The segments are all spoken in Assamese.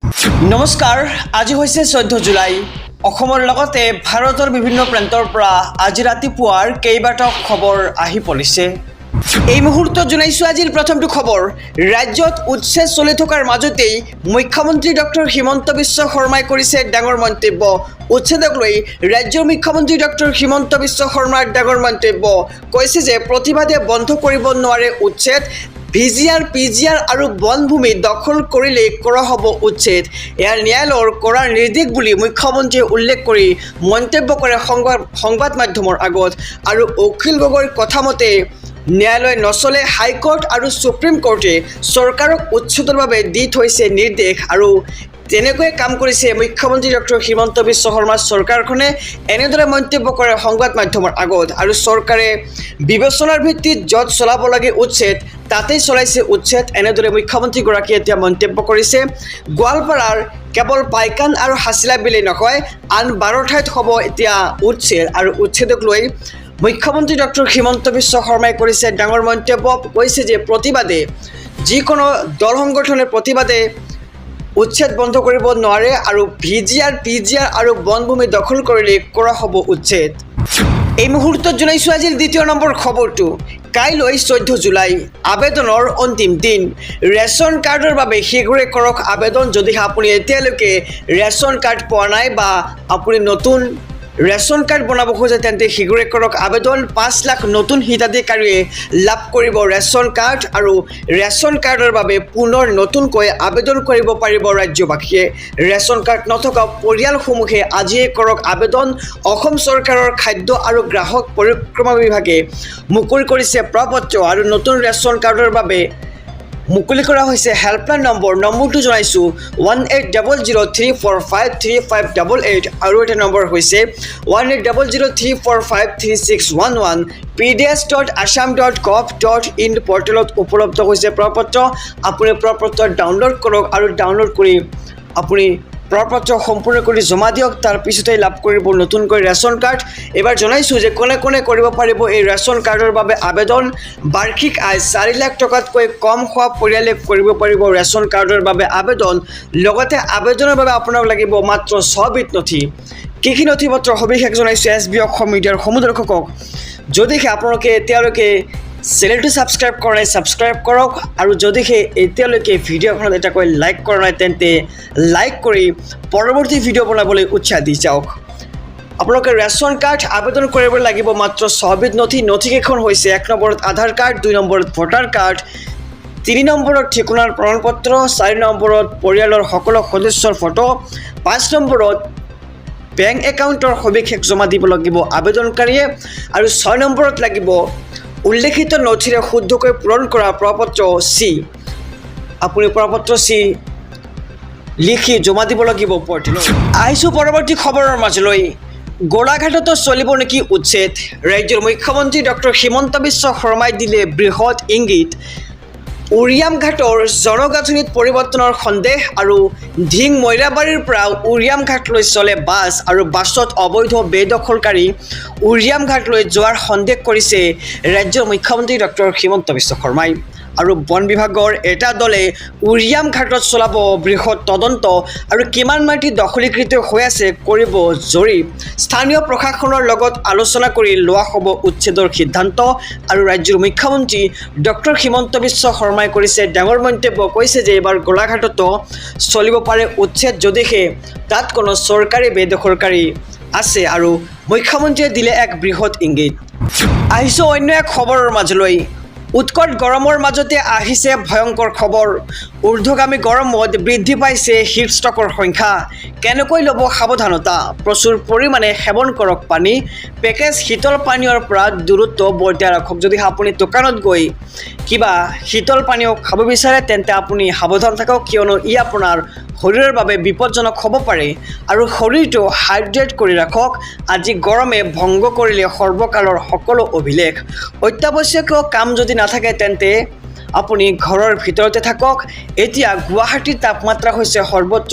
নমস্কাৰ, আজি হৈছে 14 জুলাই। অসমৰ লগতে ভাৰতৰ বিভিন্ন প্ৰান্তৰ পৰা আজি ৰাতিপুৱাৰ কেইবাটাও খবৰ আহি পৰিছে। এই মুহূৰ্তত জনাইছোঁ আজিৰ প্ৰথমটো খবৰ। ৰাজ্যত উচ্ছেদ চলি থকাৰ মাজতেই মুখ্যমন্ত্ৰী ডক্টৰ হিমন্ত বিশ্ব শৰ্মাই কৰিছে ডাঙৰ মন্তব্য। উচ্ছেদক লৈ ৰাজ্যৰ মুখ্যমন্ত্ৰী ডক্টৰ হিমন্ত বিশ্ব শৰ্মাৰ ডাঙৰ মন্তব্য। কৈছে যে প্ৰতিবাদে বন্ধ কৰিব নোৱাৰে উচ্ছেদ। ভিজিআৰ, পিজিআৰ আৰু বনভূমি দখল কৰিলে কৰা হ'ব উচ্ছেদ। এয়া ন্যায়ালয়ৰ কৰা নিৰ্দেশ বুলি মুখ্যমন্ত্ৰীয়ে উল্লেখ কৰি মন্তব্য কৰে সংবাদ মাধ্যমৰ আগত। আৰু অখিল গগৈৰ কথা মতে ন্যায়ালয় নচলে। হাইকোৰ্ট আৰু সুপ্ৰিম কোৰ্টে চৰকাৰক উচ্ছেদৰ বাবে দি থৈছে নিৰ্দেশ। আৰু তেনেকৈয়ে কাম কৰিছে মুখ্যমন্ত্ৰী ডক্টৰ হিমন্ত বিশ্ব শৰ্মাৰ চৰকাৰখনে। এনেদৰে মন্তব্য কৰে সংবাদ মাধ্যমৰ আগত। আৰু চৰকাৰে বিবেচনাৰ ভিত্তিত য'ত চলাব লাগে উচ্ছেদ তাতেই চলাইছে উচ্ছেদ। এনেদৰে মুখ্যমন্ত্ৰীগৰাকীয়ে এতিয়া মন্তব্য কৰিছে। গোৱালপাৰাৰ কেৱল পাইকান আৰু হাছিলা বিলেই নহয়, আন 12 ঠাইত হ'ব এতিয়া উচ্ছেদ। আৰু উচ্ছেদক লৈ মুখ্যমন্ত্ৰী ডক্টৰ হিমন্ত বিশ্ব শৰ্মাই কৰিছে ডাঙৰ মন্তব্য। কৈছে যে প্ৰতিবাদে যিকোনো দল সংগঠনে প্ৰতিবাদে উচ্ছেদ বন্ধ কৰিব নোৱাৰে। আৰু ভিজিআৰ, পিজিআৰ আৰু বনভূমি দখল কৰিলে কৰা হ'ব উচ্ছেদ। এই মুহূৰ্তত জনাইছোঁ আজিৰ দ্বিতীয় নম্বৰ খবৰটো। কাইলৈ 14 জুলাই আবেদনৰ অন্তিম দিন। ৰেচন কাৰ্ডৰ বাবে শীঘ্ৰে কৰক আবেদন। যদিহে আপুনি এতিয়ালৈকে ৰেচন কাৰ্ড পোৱা নাই বা আপুনি নতুন ৰেচন কাৰ্ড বনাব খোজে তেন্তে শীঘ্ৰে কৰক আবেদন। 5 লাখ নতুন হিতাধিকাৰীয়ে লাভ কৰিব ৰেচন কাৰ্ড। আৰু ৰেচন কাৰ্ডৰ বাবে পুনৰ নতুনকৈ আবেদন কৰিব পাৰিব ৰাজ্যবাসীয়ে। ৰেচন কাৰ্ড নথকা পৰিয়ালসমূহে আজিয়ে কৰক আবেদন। অসম চৰকাৰৰ খাদ্য আৰু গ্ৰাহক পৰিক্ৰমা বিভাগে মুকলি কৰিছে প্ৰপত্ৰ। আৰু নতুন ৰেচন কাৰ্ডৰ বাবে মুকলি কৰা হৈছে হেল্পলাইন নম্বৰটো জনাইছোঁ 180034535588। আৰু এটা নম্বৰ হৈছে 180034536611। pds.assam.gov.in পৰ্টেলত উপলব্ধ হৈছে প্ৰপত্ৰ। আপুনি প্ৰপত্ৰ ডাউনলোড কৰক আৰু ডাউনলোড কৰি আপুনি প্ৰপত্ৰ সম্পূৰ্ণ কৰি জমা দিয়ক। তাৰপিছতেই লাভ কৰিব নতুনকৈ ৰেচন কাৰ্ড। এইবাৰ জনাইছোঁ যে কোনে কোনে কৰিব পাৰিব এই ৰেচন কাৰ্ডৰ বাবে আবেদন। বাৰ্ষিক আয় 4 লাখ টকাতকৈ কম হোৱা পৰিয়ালে কৰিব পাৰিব ৰেচন কাৰ্ডৰ বাবে আবেদন। লগতে আবেদনৰ বাবে আপোনাক লাগিব মাত্ৰ 6 বিধ নথি। কি নথি পত্ৰ সবিশেষ জনাইছোঁ SB অসম মিডিয়াৰ সমুদৰ্শকক। যদিহে আপোনালোকে এতিয়ালৈকে চেনেলটো ছাবস্ক্ৰাইব কৰা নাই ছাবস্ক্ৰাইব কৰক। আৰু যদিহে এতিয়ালৈকে ভিডিঅ'খনত এটাকৈ লাইক কৰা নাই তেন্তে লাইক কৰি পৰৱৰ্তী ভিডিঅ' বনাবলৈ উৎসাহ দি যাওক। আপোনালোকে ৰেচন কাৰ্ড আবেদন কৰিব লাগিব মাত্ৰ 6 বিধ নথি। নথিকেইখন হৈছে 1 নম্বৰত আধাৰ কাৰ্ড, 2 নম্বৰত ভোটাৰ কাৰ্ড, 3 নম্বৰত ঠিকনাৰ প্ৰমাণপত্ৰ, 4 নম্বৰত পৰিয়ালৰ সকলো সদস্যৰ ফটো, 5 নম্বৰত বেংক একাউণ্টৰ সবিশেষ জমা দিব লাগিব আবেদনকাৰীয়ে। আৰু 6 নম্বৰত লাগিব উল্লেখিত নথিৰে শুদ্ধকৈ পূৰণ কৰা প্ৰপত্ৰ চি। আপুনি প্ৰপত্ৰ চি লিখি জমা দিব লাগিব পৰ্টেলত। আহিছোঁ পৰৱৰ্তী খবৰৰ মাজলৈ। গোলাঘাটতো চলিব নেকি উচ্ছেদ? ৰাজ্যৰ মুখ্যমন্ত্ৰী ডক্টৰ হিমন্ত বিশ্ব শৰ্মাই দিলে বৃহৎ ইংগিত। উৰিয়াম ঘাটৰ জনগাঁথনিত পৰিৱৰ্তনৰ সন্দেহ। আৰু ধিং মইৰাবাৰীৰ পৰা উৰিয়াম ঘাটলৈ চলে বাছ। আৰু বাছত অবৈধ বেদখলকাৰী উৰিয়াম ঘাটলৈ যোৱাৰ সন্দেহ কৰিছে ৰাজ্যৰ মুখ্যমন্ত্ৰী ডক্টৰ হিমন্ত বিশ্ব শৰ্মাই। আৰু বন বিভাগৰ এটা দলে উৰিয়াম ঘাটত চলাব বৃহৎ তদন্ত। আৰু কিমান মাটি দখলীকৃত হৈ আছে কৰিব জৰীপ। স্থানীয় প্ৰশাসনৰ লগত আলোচনা কৰি লোৱা হ'ব উচ্ছেদৰ সিদ্ধান্ত। আৰু ৰাজ্যৰ মুখ্যমন্ত্ৰী ডক্টৰ হিমন্ত বিশ্ব শৰ্মাই কৰিছে ডাঙৰ মন্তব্য। কৈছে যে এইবাৰ গোলাঘাটতো চলিব পাৰে উচ্ছেদ যদিহে তাত কোনো চৰকাৰী বেদখলকাৰী আছে। আৰু মুখ্যমন্ত্ৰীয়ে দিলে এক বৃহৎ ইংগিত। আহিছোঁ অন্য এক খবৰৰ মাজলৈ। উৎকট গৰমৰ মাজতে আহিছে ভয়ংকৰ খবৰ। ঊৰ্ধ্বগামী গৰমত বৃদ্ধি পাইছে হিট ষ্ট্ৰ'কৰ সংখ্যা। কেনেকৈ ল'ব সাৱধানতা? প্ৰচুৰ পৰিমাণে সেৱন কৰক পানী। পেকেজ শীতল পানীয়ৰ পৰা দূৰত্ব বৰ্তাই ৰাখক। যদি আপুনি দোকানত গৈ কিবা শীতল পানীয় খাব বিচাৰে তেন্তে আপুনি সাৱধান থাকক, কিয়নো ই আপোনাৰ শৰীৰৰ বাবে বিপদজনক হ'ব পাৰে। আৰু শৰীৰটো হাইড্ৰেট কৰি ৰাখক। আজি গৰমে ভংগ কৰিলে সৰ্বকালৰ সকলো অভিলেখ। অত্যাৱশ্যকীয় কাম যদি নাথাকে তেন্তে আপুনি ঘৰৰ ভিতৰতে থাকক। এতিয়া গুৱাহাটীৰ তাপমাত্ৰা হৈছে সৰ্বোচ্চ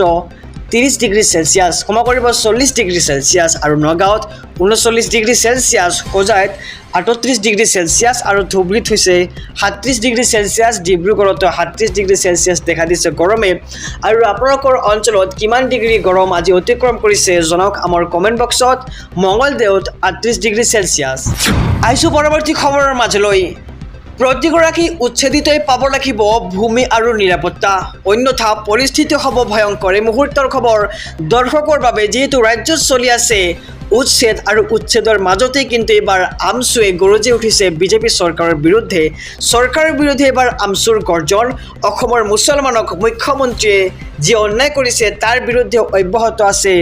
30 ডিগ্ৰী চেলচিয়াছ, ক্ষমা কৰিব 40 ডিগ্ৰী চেলচিয়াছ, আৰু নগাঁৱত 39 ডিগ্ৰী চেলচিয়াছ, হোজাইত 38 ডিগ্ৰী চেলচিয়াছ, আৰু ধুবুৰীত হৈছে 37 ডিগ্ৰী চেলচিয়াছ, ডিব্ৰুগড়তো 37 ডিগ্ৰী চেলচিয়াছ দেখা দিছে গৰমে। আৰু আপোনালোকৰ অঞ্চলত কিমান ডিগ্ৰী গৰম আজি অতিক্ৰম কৰিছে জনাওক আমাৰ কমেণ্ট বক্সত। মঙলদৈত 38 ডিগ্ৰী চেলচিয়াছ। আহিছোঁ পৰৱৰ্তী খবৰৰ মাজলৈ। প্ৰতিগৰাকী উচ্ছেদিতই পাব লাগিব ভূমি আৰু নিৰাপত্তা, অন্যথা পৰিস্থিতি হ'ব ভয়ংকৰ। এই মুহূৰ্তৰ খবৰ দৰ্শকৰ বাবে, যিহেতু ৰাজ্যত চলি আছে উচ্ছেদ আৰু উচ্ছেদৰ মাজতে কিন্তু এইবাৰ আমছুৱে গৰজি উঠিছে বিজেপি চৰকাৰৰ বিৰুদ্ধে। চৰকাৰৰ বিৰুদ্ধে এইবাৰ আমছুৰ গৰ্জন। অসমৰ মুছলমানক মুখ্যমন্ত্ৰীয়ে যি অন্যায় কৰিছে তাৰ বিৰুদ্ধে অব্যাহত আছে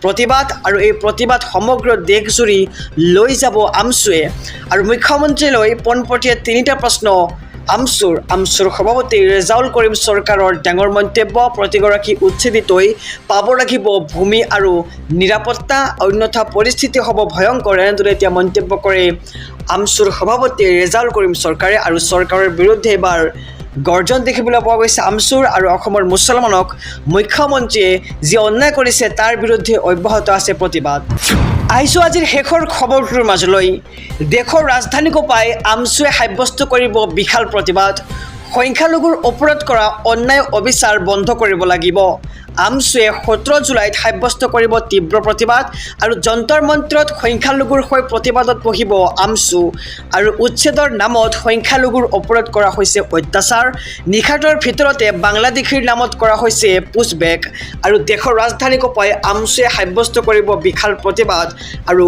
প্ৰতিবাদ, আৰু এই প্ৰতিবাদ সমগ্ৰ দেশজুৰি লৈ যাব আমছুৱে। আৰু মুখ্যমন্ত্ৰীলৈ পোনপটীয়া 3টা প্ৰশ্ন আমছুৰ সভাপতি ৰেজাউল কৰিম চৰকাৰৰ ডাঙৰ মন্তব্য। প্ৰতিগৰাকী উচ্ছেদিতই পাব লাগিব ভূমি আৰু নিৰাপত্তা, অন্যথা পৰিস্থিতি হ'ব ভয়ংকৰ, এনেদৰে এতিয়া মন্তব্য কৰে আমছুৰ সভাপতি ৰেজাউল কৰিম চৰকাৰে। আৰু চৰকাৰৰ বিৰুদ্ধে এবাৰ গৰ্জন দেখিবলৈ পোৱা গৈছে আমছুৰ। আৰু অসমৰ মুছলমানক মুখ্যমন্ত্ৰীয়ে যি অন্যায় কৰিছে তাৰ বিৰুদ্ধে অব্যাহত আছে প্ৰতিবাদ। আহিছোঁ আজিৰ শেষৰ খবৰটোৰ মাজলৈ। দেশৰ ৰাজধানীকো পাই আমছুৱে সাব্যস্ত কৰিব বিশাল প্ৰতিবাদ। সংখ্যালঘুৰ ওপৰত কৰা অন্যায় অবিচাৰ বন্ধ কৰিব লাগিব। আমছুৱে 17 জুলাইত সাব্যস্ত কৰিব তীব্ৰ প্ৰতিবাদ। আৰু যন্তৰ মন্ত্ৰত সংখ্যালঘুৰ হৈ প্ৰতিবাদত বহিব আমছু। আৰু উচ্ছেদৰ নামত সংখ্যালঘুৰ ওপৰত কৰা হৈছে অত্যাচাৰ। নিশাটোৰ ভিতৰতে বাংলাদেশীৰ নামত কৰা হৈছে পুছবেক। আৰু দেশৰ ৰাজধানীকো পাই আমছুৱে সাব্যস্ত কৰিব বিশাল প্ৰতিবাদ। আৰু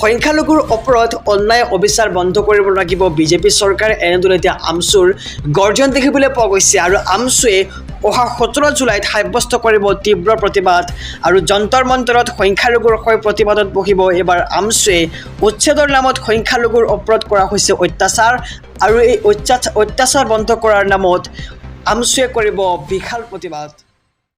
সংখ্যালঘুৰ ওপৰত অন্যায় অবিচাৰ বন্ধ কৰিব লাগিব বিজেপি চৰকাৰে, এনেদৰে এতিয়া আমছুৰ গৰ্জন দেখিবলৈ পোৱা গৈছে। আৰু আমছুৱে অহা 17 জুলাইত সাব্যস্ত কৰিব তীব্ৰ প্ৰতিবাদ। আৰু যন্তৰ মন্তৰত সংখ্যালঘুৰ হৈ প্ৰতিবাদত বহিব এইবাৰ আমছুৱে। উচ্ছেদৰ নামত সংখ্যালঘুৰ ওপৰত কৰা হৈছে অত্যাচাৰ, আৰু এই অত্যাচাৰ বন্ধ কৰাৰ নামত আমছুৱে কৰিব বিশাল প্ৰতিবাদ।